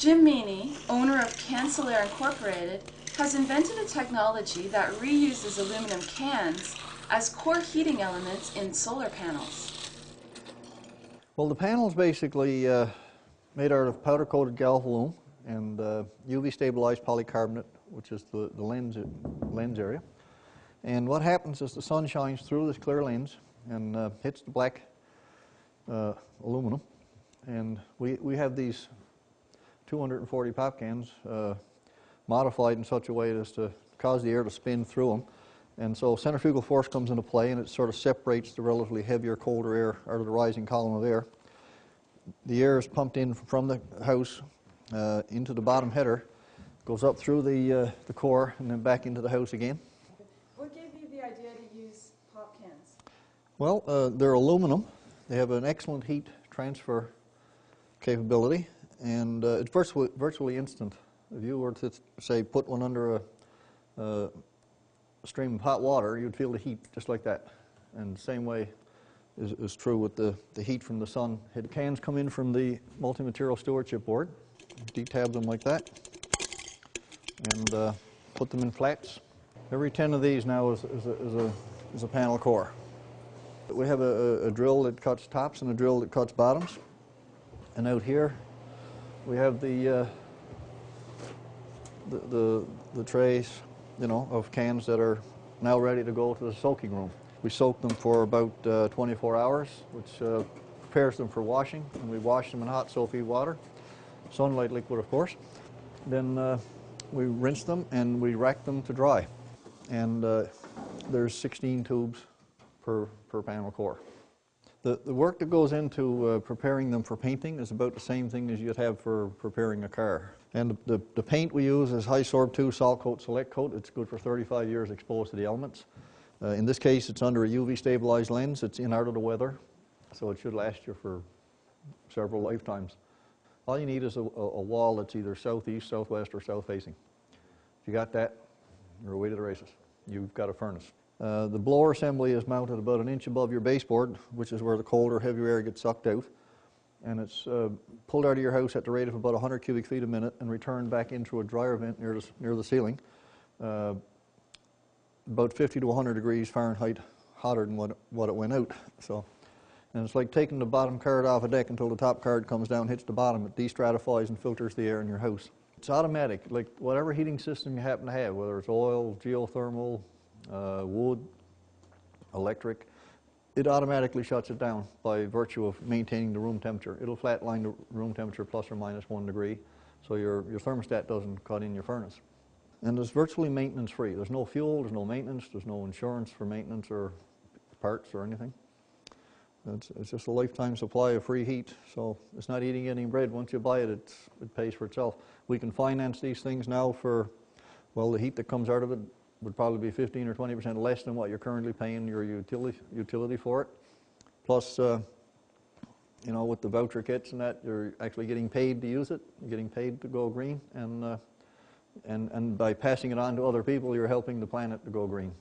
Jim Meaney, owner of Cancelaire Incorporated, has invented a technology that reuses aluminum cans as core heating elements in solar panels. Well, the panel's basically made out of powder-coated galvalume and UV-stabilized polycarbonate, which is the lens area. And what happens is the sun shines through this clear lens and hits the black aluminum. And we have these 240 pop cans modified in such a way as to cause the air to spin through them. And so centrifugal force comes into play, and it sort of separates the relatively heavier, colder air out of the rising column of air. The air is pumped in from the house into the bottom header, goes up through the core, and then back into the house again. What gave you the idea to use pop cans? Well, they're aluminum. They have an excellent heat transfer capability, and it's virtually instant. If you were to, say, put one under a stream of hot water, you'd feel the heat just like that. And the same way is true with the heat from the sun. The cans come in from the multi-material stewardship board. Detab them like that and put them in flats. Every 10 of these now is a panel core. We have a drill that cuts tops and a drill that cuts bottoms. And out here we have the trays, you know, of cans that are now ready to go to the soaking room. We soak them for about 24 hours, which prepares them for washing, and we wash them in hot soapy water, sunlight liquid, of course. Then we rinse them and we rack them to dry. And there's 16 tubes per panel core. The work that goes into preparing them for painting is about the same thing as you'd have for preparing a car. And the paint we use is high sorb 2 Sol Coat Select Coat. It's good for 35 years exposed to the elements. In this case, it's under a UV stabilized lens. It's in out of the weather, so it should last you for several lifetimes. All you need is a wall that's either southeast, southwest, or south facing. If you got that, you're away to the races. You've got a furnace. The blower assembly is mounted about an inch above your baseboard, which is where the colder, heavier air gets sucked out. And it's pulled out of your house at the rate of about 100 cubic feet a minute and returned back into a dryer vent near the ceiling, about 50 to 100 degrees Fahrenheit hotter than what it went out. So, and it's like taking the bottom card off a deck until the top card comes down, hits the bottom. It destratifies and filters the air in your house. It's automatic, like whatever heating system you happen to have, whether it's oil, geothermal, wood, electric, it automatically shuts it down by virtue of maintaining the room temperature. It'll flatline the room temperature plus or minus 1 degree, so your thermostat doesn't cut in your furnace. And it's virtually maintenance free. There's no fuel, there's no maintenance, there's no insurance for maintenance or parts or anything. It's just a lifetime supply of free heat, so it's not eating any bread. Once you buy it, it pays for itself. We can finance these things now for, well, the heat that comes out of it would probably be 15 or 20% less than what you're currently paying your utility for it. Plus, you know, with the voucher kits and that, you're actually getting paid to use it. You're getting paid to go green, and by passing it on to other people, you're helping the planet to go green.